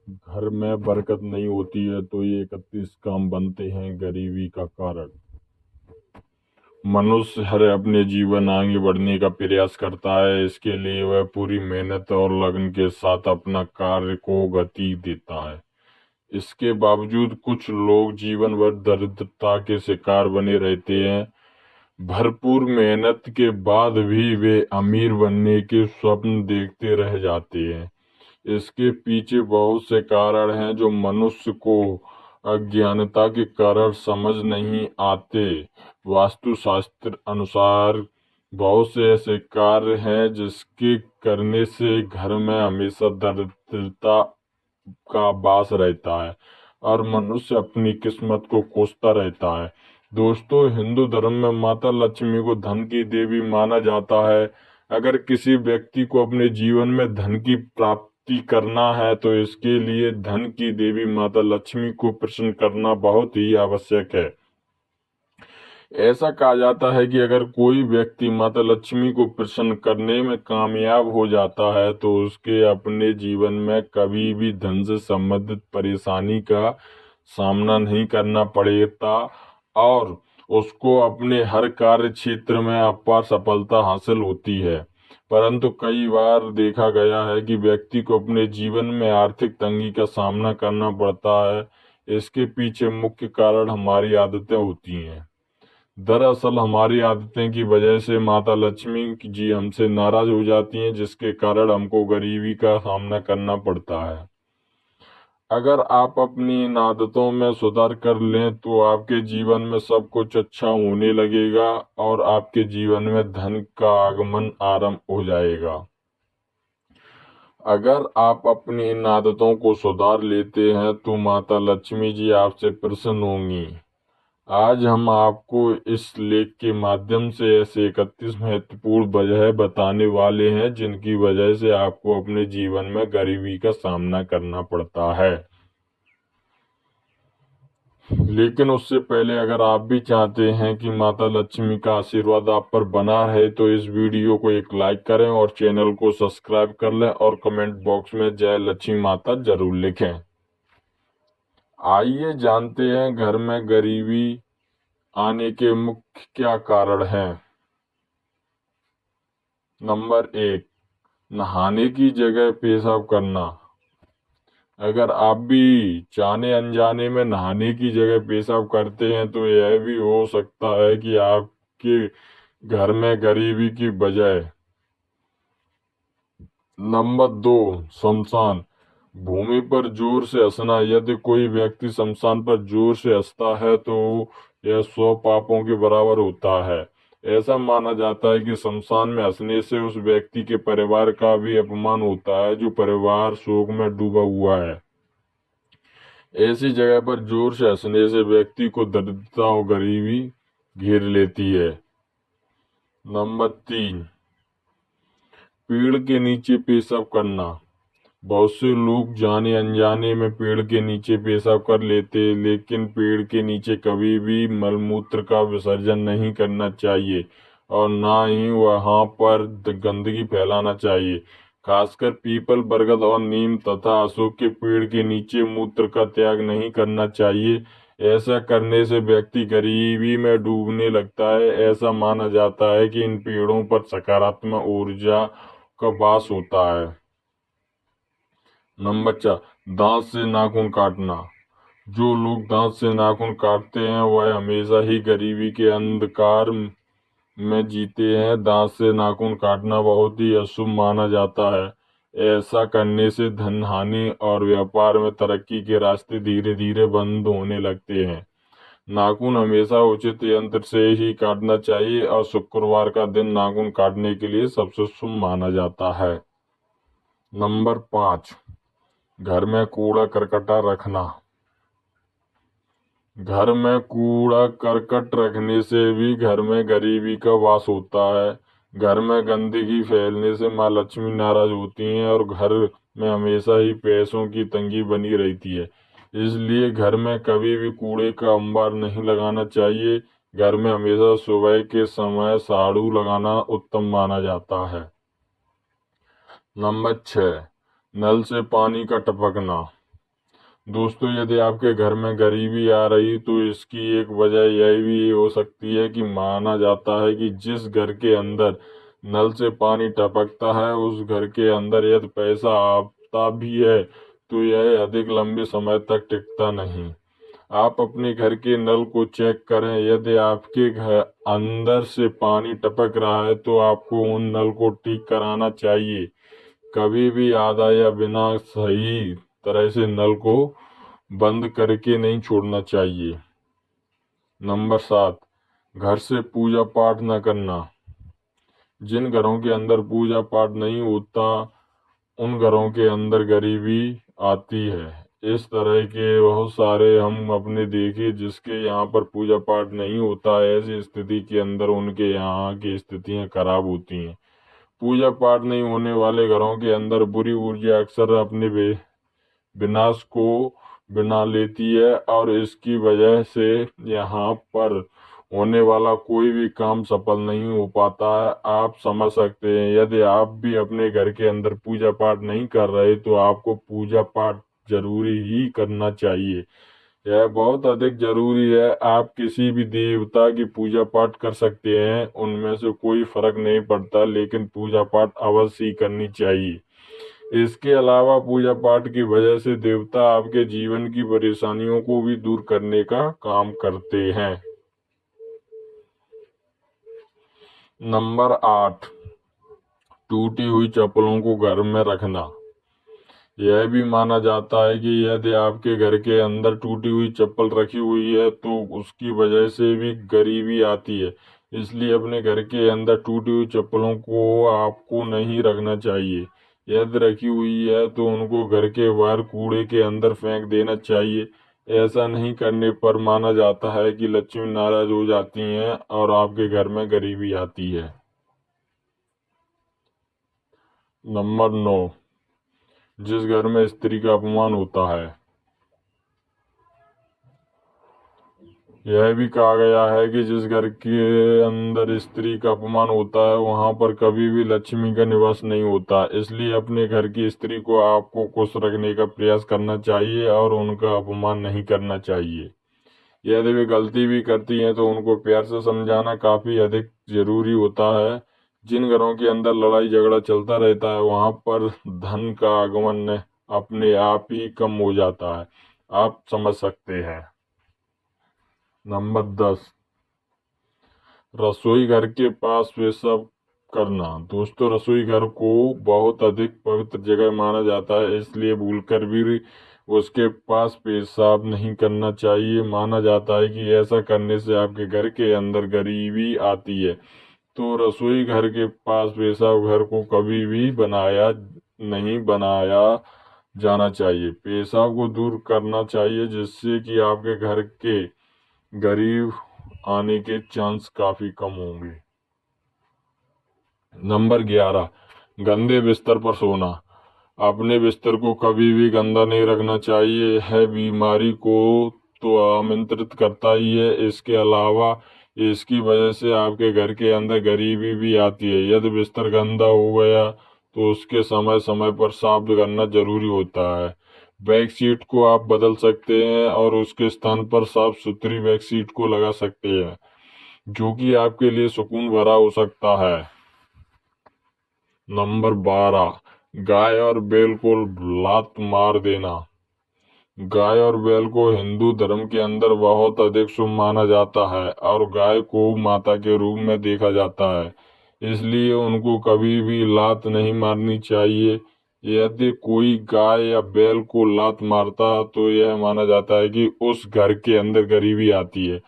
घर में बरकत नहीं होती है तो ये 31 काम बनते हैं गरीबी का कारण। मनुष्य हर अपने जीवन आगे बढ़ने का प्रयास करता है। इसके लिए वह पूरी मेहनत और लगन के साथ अपना कार्य को गति देता है। इसके बावजूद कुछ लोग जीवन भर दरिद्रता के शिकार बने रहते हैं। भरपूर मेहनत के बाद भी वे अमीर बनने के स्वप्न देखते रह जाते हैं। इसके पीछे बहुत से कारण हैं जो मनुष्य को अज्ञानता के कारण समझ नहीं आते। वास्तुशास्त्र अनुसार बहुत से ऐसे कार्य हैं जिसके करने से घर में हमेशा दरिद्रता का वास रहता है और मनुष्य अपनी किस्मत को कोसता रहता है। दोस्तों, हिंदू धर्म में माता लक्ष्मी को धन की देवी माना जाता है। अगर किसी व्यक्ति को अपने जीवन में धन की प्राप्ति करना है तो इसके लिए धन की देवी माता लक्ष्मी को प्रसन्न करना बहुत ही आवश्यक है। ऐसा कहा जाता है कि अगर कोई व्यक्ति माता लक्ष्मी को प्रसन्न करने में कामयाब हो जाता है तो उसके अपने जीवन में कभी भी धन से संबंधित परेशानी का सामना नहीं करना पड़ता और उसको अपने हर कार्य क्षेत्र में अपार सफलता हासिल होती है। परंतु कई बार देखा गया है कि व्यक्ति को अपने जीवन में आर्थिक तंगी का सामना करना पड़ता है। इसके पीछे मुख्य कारण हमारी आदतें होती हैं। दरअसल हमारी आदतें की वजह से माता लक्ष्मी जी हमसे नाराज हो जाती हैं, जिसके कारण हमको गरीबी का सामना करना पड़ता है। अगर आप अपनी इन आदतों में सुधार कर लें तो आपके जीवन में सब कुछ अच्छा होने लगेगा और आपके जीवन में धन का आगमन आरंभ हो जाएगा। अगर आप अपनी इन आदतों को सुधार लेते हैं तो माता लक्ष्मी जी आपसे प्रसन्न होंगी। आज हम आपको इस लेख के माध्यम से ऐसे 31 महत्वपूर्ण वजह बताने वाले हैं जिनकी वजह से आपको अपने जीवन में गरीबी का सामना करना पड़ता है। लेकिन उससे पहले अगर आप भी चाहते हैं कि माता लक्ष्मी का आशीर्वाद आप पर बना रहे तो इस वीडियो को एक लाइक करें और चैनल को सब्सक्राइब कर लें और कमेंट बॉक्स में जय लक्ष्मी माता जरूर लिखें। आइए जानते हैं घर में गरीबी आने के मुख्य क्या कारण हैं। नंबर 1, नहाने की जगह पेशाब करना। अगर आप भी जाने अनजाने में नहाने की जगह पेशाब करते हैं तो यह भी हो सकता है कि आपके घर में गरीबी की वजह। नंबर 2, शमशान भूमि पर जोर से हंसना। यदि कोई व्यक्ति शमशान पर जोर से हंसता है तो यह 100 पापों के बराबर होता है। ऐसा माना जाता है कि शमशान में हंसने से उस व्यक्ति के परिवार का भी अपमान होता है जो परिवार शोक में डूबा हुआ है। ऐसी जगह पर जोर से हंसने से व्यक्ति को दरिद्रता और गरीबी घेर लेती है। नंबर 3, पेड़ के नीचे पेशाब करना। बहुत से लोग जाने अनजाने में पेड़ के नीचे पेशाब कर लेते हैं, लेकिन पेड़ के नीचे कभी भी मलमूत्र का विसर्जन नहीं करना चाहिए और ना ही वहां पर गंदगी फैलाना चाहिए। खासकर पीपल, बरगद और नीम तथा अशोक के पेड़ के नीचे मूत्र का त्याग नहीं करना चाहिए। ऐसा करने से व्यक्ति गरीबी में डूबने लगता है। ऐसा माना जाता है कि इन पेड़ों पर सकारात्मक ऊर्जा का वास होता है। नंबर 4, दांत से नाखून काटना। जो लोग दांत से नाखून काटते हैं वह हमेशा ही गरीबी के अंधकार में जीते हैं। दांत से नाखून काटना बहुत ही अशुभ माना जाता है। ऐसा करने से धन हानि और व्यापार में तरक्की के रास्ते धीरे धीरे बंद होने लगते हैं। नाखून हमेशा उचित यंत्र से ही काटना चाहिए और शुक्रवार का दिन नाखून काटने के लिए सबसे शुभ माना जाता है। नंबर 5, घर में कूड़ा करकटा रखना। घर में कूड़ा करकट रखने से भी घर में गरीबी का वास होता है। घर में गंदगी फैलने से माँ लक्ष्मी नाराज होती हैं और घर में हमेशा ही पैसों की तंगी बनी रहती है। इसलिए घर में कभी भी कूड़े का अंबार नहीं लगाना चाहिए। घर में हमेशा सुबह के समय झाड़ू लगाना उत्तम माना जाता है। नंबर 6, नल से पानी का टपकना। दोस्तों, यदि आपके घर में गरीबी आ रही तो इसकी एक वजह यह भी हो सकती है कि माना जाता है कि जिस घर के अंदर नल से पानी टपकता है उस घर के अंदर यदि पैसा आता भी है तो यह अधिक लंबे समय तक टिकता नहीं। आप अपने घर के नल को चेक करें, यदि आपके घर अंदर से पानी टपक रहा है तो आपको उन नल को ठीक कराना चाहिए। कभी भी आधा या बिना सही तरह से नल को बंद करके नहीं छोड़ना चाहिए। नंबर 7, घर से पूजा पाठ न करना। जिन घरों के अंदर पूजा पाठ नहीं होता उन घरों के अंदर गरीबी आती है। इस तरह के बहुत सारे हम अपने देखे जिसके यहाँ पर पूजा पाठ नहीं होता है, ऐसी स्थिति के अंदर उनके यहाँ की स्थितियां खराब होती हैं। पूजा पाठ नहीं होने वाले घरों के अंदर बुरी ऊर्जा अक्सर अपने विनाश को बना लेती है और इसकी वजह से यहाँ पर होने वाला कोई भी काम सफल नहीं हो पाता है। आप समझ सकते हैं, यदि आप भी अपने घर के अंदर पूजा पाठ नहीं कर रहे तो आपको पूजा पाठ जरूरी ही करना चाहिए। यह बहुत अधिक जरूरी है। आप किसी भी देवता की पूजा पाठ कर सकते हैं, उनमें से कोई फर्क नहीं पड़ता, लेकिन पूजा पाठ अवश्य ही करनी चाहिए। इसके अलावा पूजा पाठ की वजह से देवता आपके जीवन की परेशानियों को भी दूर करने का काम करते हैं। नंबर 8, टूटी हुई चप्पलों को घर में रखना। यह भी माना जाता है कि यदि आपके घर के अंदर टूटी हुई चप्पल रखी हुई है तो उसकी वजह से भी गरीबी आती है। इसलिए अपने घर के अंदर टूटी हुई चप्पलों को आपको नहीं रखना चाहिए। यदि रखी हुई है तो उनको घर के बाहर कूड़े के अंदर फेंक देना चाहिए। ऐसा नहीं करने पर माना जाता है कि लक्ष्मी नाराज हो जाती हैं और आपके घर में गरीबी आती है। नंबर 9, जिस घर में स्त्री का अपमान होता है। यह भी कहा गया है कि जिस घर के अंदर स्त्री का अपमान होता है वहां पर कभी भी लक्ष्मी का निवास नहीं होता। इसलिए अपने घर की स्त्री को आपको खुश रखने का प्रयास करना चाहिए और उनका अपमान नहीं करना चाहिए। यदि वे गलती भी करती हैं तो उनको प्यार से समझाना काफी अधिक जरूरी होता है। जिन घरों के अंदर लड़ाई झगड़ा चलता रहता है वहां पर धन का आगमन अपने आप ही कम हो जाता है। आप समझ सकते हैं। नंबर 10, रसोई घर के पास पेशाब करना। दोस्तों, रसोई घर को बहुत अधिक पवित्र जगह माना जाता है, इसलिए भूलकर भी उसके पास पेशाब नहीं करना चाहिए। माना जाता है कि ऐसा करने से आपके घर के अंदर गरीबी आती है। तो रसोई घर के पास पेशाब घर को कभी भी बनाया जाना चाहिए। पेशाब को दूर करना चाहिए जिससे कि आपके घर के गरीब आने के चांस काफी कम होंगे। नंबर 11, गंदे बिस्तर पर सोना। अपने बिस्तर को कभी भी गंदा नहीं रखना चाहिए। यह बीमारी को तो आमंत्रित करता ही है, इसके अलावा इसकी वजह से आपके घर के अंदर गरीबी भी आती है। यदि बिस्तर गंदा हो गया तो उसके समय समय पर साफ करना जरूरी होता है। बेडशीट को आप बदल सकते हैं और उसके स्थान पर साफ सुथरी बेडशीट को लगा सकते हैं, जो कि आपके लिए सुकून भरा हो सकता है। नंबर 12, गाय और बैल को लात मार देना। गाय और बैल को हिंदू धर्म के अंदर बहुत अधिक शुभ माना जाता है और गाय को माता के रूप में देखा जाता है, इसलिए उनको कभी भी लात नहीं मारनी चाहिए। यदि कोई गाय या बैल को लात मारता तो यह माना जाता है कि उस घर के अंदर गरीबी आती है।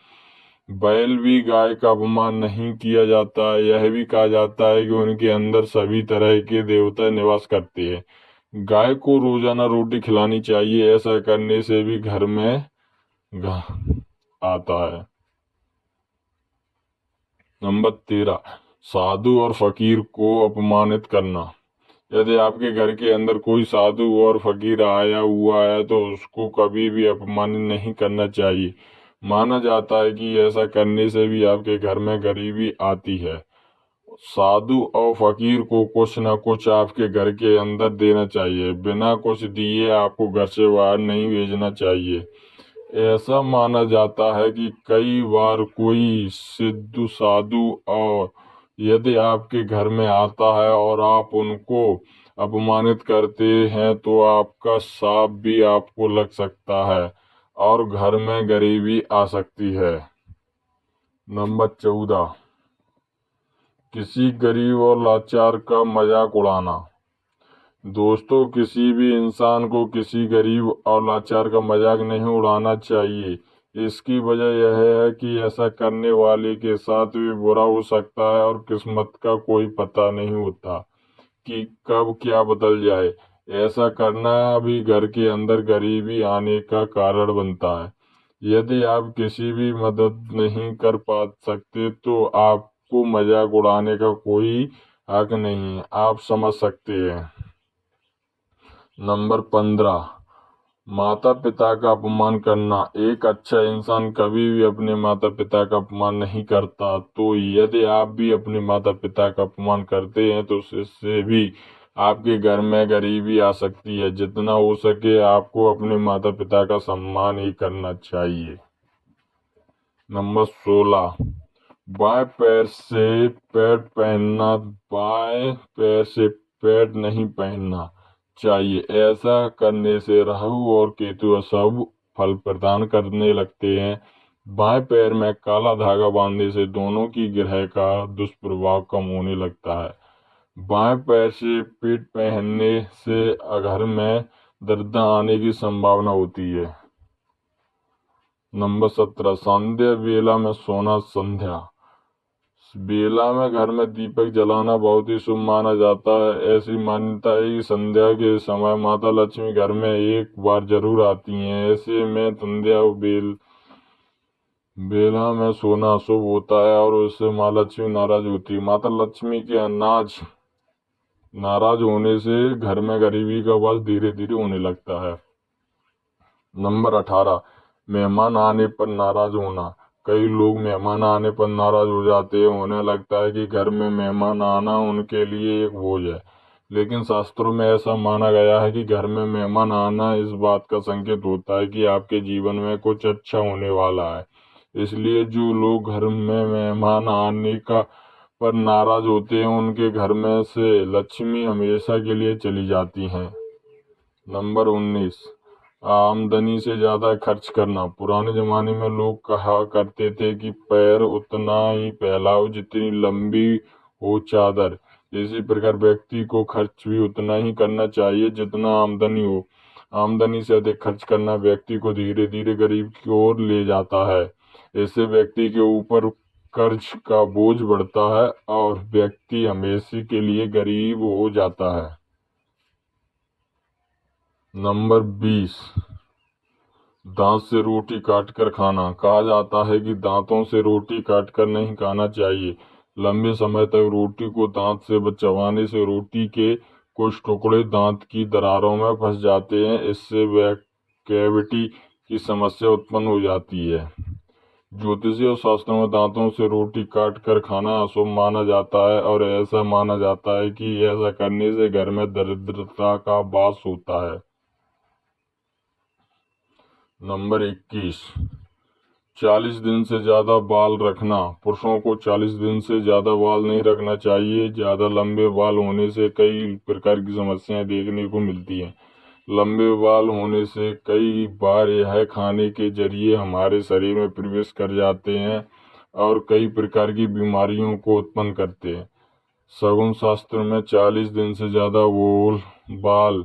बैल भी गाय का अपमान नहीं किया जाता। यह भी कहा जाता है कि उनके अंदर सभी तरह के देवता निवास करते हैं। गाय को रोजाना रोटी खिलानी चाहिए, ऐसा करने से भी घर में आता है। नंबर 13, साधु और फकीर को अपमानित करना। यदि आपके घर के अंदर कोई साधु और फकीर आया हुआ है तो उसको कभी भी अपमानित नहीं करना चाहिए। माना जाता है कि ऐसा करने से भी आपके घर में गरीबी आती है। साधु और फकीर को कुछ न कुछ आपके घर के अंदर देना चाहिए। बिना कुछ दिए आपको घर से बाहर नहीं भेजना चाहिए। ऐसा माना जाता है कि कई बार कोई सिद्धू साधु और यदि आपके घर में आता है और आप उनको अपमानित करते हैं तो आपका शाप भी आपको लग सकता है और घर में गरीबी आ सकती है। नंबर 14, किसी गरीब और लाचार का मजाक उड़ाना। दोस्तों, किसी भी इंसान को किसी गरीब और लाचार का मजाक नहीं उड़ाना चाहिए। इसकी वजह यह है कि ऐसा करने वाले के साथ भी बुरा हो सकता है और किस्मत का कोई पता नहीं होता कि कब क्या बदल जाए। ऐसा करना भी घर के अंदर गरीबी आने का कारण बनता है। यदि आप किसी भी मदद नहीं कर पा सकते तो आपको मजाक उड़ाने का कोई हक नहीं है, आप समझ सकते हैं। नंबर 15, माता पिता का अपमान करना। एक अच्छा इंसान कभी भी अपने माता पिता का अपमान नहीं करता, तो यदि आप भी अपने माता पिता का अपमान करते हैं तो इससे भी आपके घर में गरीबी आ सकती है। जितना हो सके आपको अपने माता पिता का सम्मान ही करना चाहिए। नंबर 16, बाएं पैर से पैड पहनना। बाएं पैर से पैड नहीं पहनना चाहिए। ऐसा करने से राहु और केतु अशुभ फल प्रदान करने लगते हैं। बाएं पैर में काला धागा बांधने से दोनों की ग्रह का दुष्प्रभाव कम होने लगता है। बाएं पैर से पेट पहनने से घर में दर्द आने की संभावना होती है। नंबर 17, संध्या बेला में सोना। संध्या बेला में घर में दीपक जलाना बहुत ही शुभ माना जाता है। ऐसी मान्यता है कि संध्या के समय माता लक्ष्मी घर में एक बार जरूर आती हैं। ऐसे में संध्या बेला में सोना अशुभ होता है और उससे माँ लक्ष्मी नाराज होती है। माता लक्ष्मी के नाराज होने से घर में गरीबी का वास धीरे धीरे होने लगता है। नंबर 18, मेहमान आने पर नाराज होना। कई लोग मेहमान आने पर नाराज हो जाते हैं। उन्हें लगता है कि घर में मेहमान आना उनके लिए एक बोझ है, लेकिन शास्त्रों में ऐसा माना गया है कि घर में मेहमान आना इस बात का संकेत होता है कि आपके जीवन में कुछ अच्छा होने वाला है। इसलिए जो लोग घर में मेहमान आने का पर नाराज होते हैं उनके घर में से लक्ष्मी हमेशा के लिए चली जाती हैं। नंबर 19, आमदनी से ज्यादा खर्च करना। पुराने जमाने में लोग कहा करते थे कि पैर उतना ही फैलाओ जितनी लंबी हो चादर। इसी प्रकार व्यक्ति को खर्च भी उतना ही करना चाहिए जितना आमदनी हो। आमदनी से अधिक खर्च करना व्यक्ति को धीरे धीरे गरीब की ओर ले जाता है। इससे व्यक्ति के ऊपर कर्ज का बोझ बढ़ता है और व्यक्ति हमेशा के लिए गरीब हो जाता है। नंबर 20, दांत से रोटी काटकर खाना। कहा जाता है कि दांतों से रोटी काटकर नहीं खाना चाहिए। लंबे समय तक रोटी को दांत से चबाने से रोटी के कुछ टुकड़े दांत की दरारों में फंस जाते हैं। इससे कैविटी की समस्या उत्पन्न हो जाती है। ज्योतिषी और शास्त्रों में दांतों से रोटी काट कर खाना अशुभ माना जाता है और ऐसा माना जाता है कि ऐसा करने से घर में दरिद्रता का वास होता है। नंबर 21, 40 दिन से ज्यादा बाल रखना। पुरुषों को 40 दिन से ज्यादा बाल नहीं रखना चाहिए। ज्यादा लंबे बाल होने से कई प्रकार की समस्याएं देखने को मिलती हैं। लंबे बाल होने से कई बार यह खाने के जरिए हमारे शरीर में प्रवेश कर जाते हैं और कई प्रकार की बीमारियों को उत्पन्न करते हैं। शगुन शास्त्र में 40 दिन से ज्यादा बाल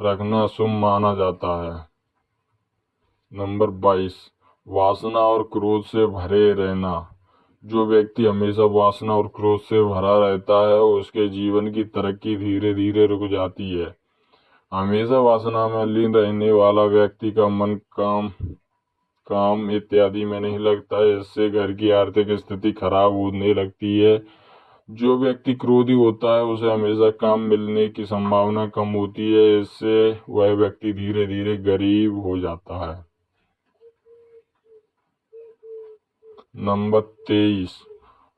रखना शुभ माना जाता है। नंबर 22, वासना और क्रोध से भरे रहना। जो व्यक्ति हमेशा वासना और क्रोध से भरा रहता है उसके जीवन की तरक्की धीरे धीरे रुक जाती है। हमेशा वासना में लीन रहने वाला व्यक्ति का मन काम इत्यादि में नहीं लगता है। इससे घर की आर्थिक स्थिति खराब होने लगती है। जो व्यक्ति क्रोधी होता है उसे हमेशा काम मिलने की संभावना कम होती है। इससे वह व्यक्ति धीरे धीरे गरीब हो जाता है। नंबर 23,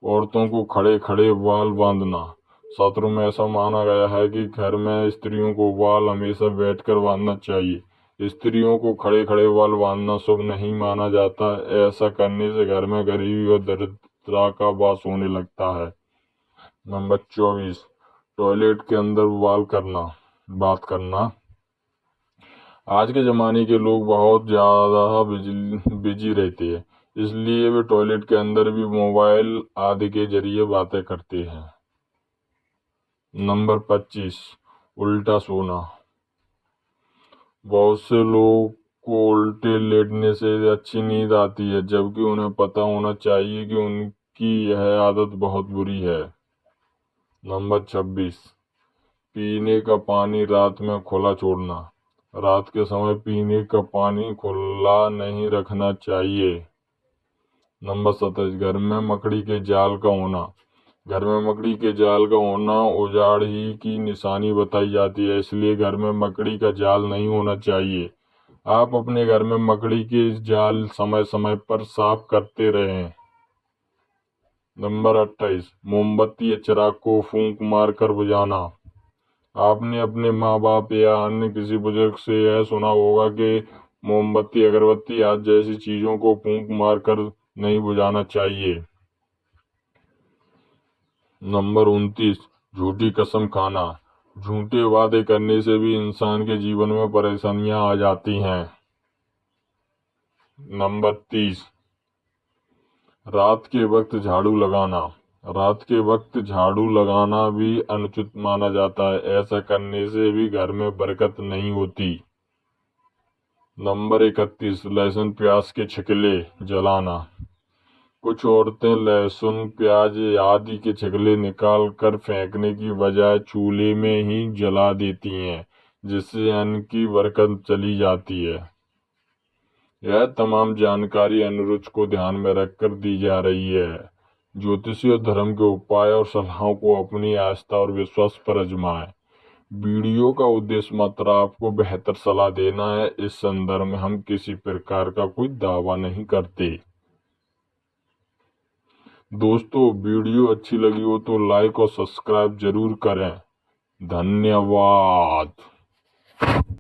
औरतों को खड़े खड़े बाल बांधना। शास्त्रों में ऐसा माना गया है कि घर में स्त्रियों को बाल हमेशा बैठकर बांधना चाहिए। स्त्रियों को खड़े खड़े बाल बांधना शुभ नहीं माना जाता। ऐसा करने से घर में गरीबी और दरिद्रता का वास होने लगता है। नंबर 24, टॉयलेट के अंदर बात करना। आज के ज़माने के लोग बहुत ज़्यादा बिजी रहते हैं, इसलिए वे टॉयलेट के अंदर भी मोबाइल आदि के जरिए बातें करते हैं। नंबर 25, उल्टा सोना। बहुत से लोग को उल्टे लेटने से अच्छी नींद आती है, जबकि उन्हें पता होना चाहिए कि उनकी यह आदत बहुत बुरी है। नंबर 26, पीने का पानी रात में खुला छोड़ना। रात के समय पीने का पानी खुला नहीं रखना चाहिए। नंबर 27, घर में मकड़ी के जाल का होना। घर में मकड़ी के जाल का होना उजाड़ ही की निशानी बताई जाती है, इसलिए घर में मकड़ी का जाल नहीं होना चाहिए। आप अपने घर में मकड़ी के जाल समय समय पर साफ करते रहें। नंबर 28, मोमबत्ती या चिराग को फूंक मार कर बुझाना। आपने अपने माँ बाप या अन्य किसी बुजुर्ग से यह सुना होगा कि मोमबत्ती, अगरबत्ती आदि जैसी चीजों को फूंक मार कर नहीं बुझाना चाहिए। नंबर 29, झूठी कसम खाना। झूठे वादे करने से भी इंसान के जीवन में परेशानियां आ जाती हैं। नंबर 30, रात के वक्त झाड़ू लगाना। रात के वक्त झाड़ू लगाना भी अनुचित माना जाता है। ऐसा करने से भी घर में बरकत नहीं होती। नंबर 31, लहसुन प्याज के छिकले जलाना। कुछ औरतें लहसुन प्याज आदि के छिकले निकाल कर फेंकने की बजाय चूल्हे में ही जला देती हैं, जिससे अन्न की बरकत चली जाती है। यह तमाम जानकारी अनुरुच को ध्यान में रखकर दी जा रही है। ज्योतिषी और धर्म के उपाय और सलाहों को अपनी आस्था और विश्वास पर आजमाएं। वीडियो का उद्देश्य मात्र आपको बेहतर सलाह देना है। इस संदर्भ में हम किसी प्रकार का कोई दावा नहीं करते। दोस्तों, वीडियो अच्छी लगी हो तो लाइक और सब्सक्राइब जरूर करें। धन्यवाद।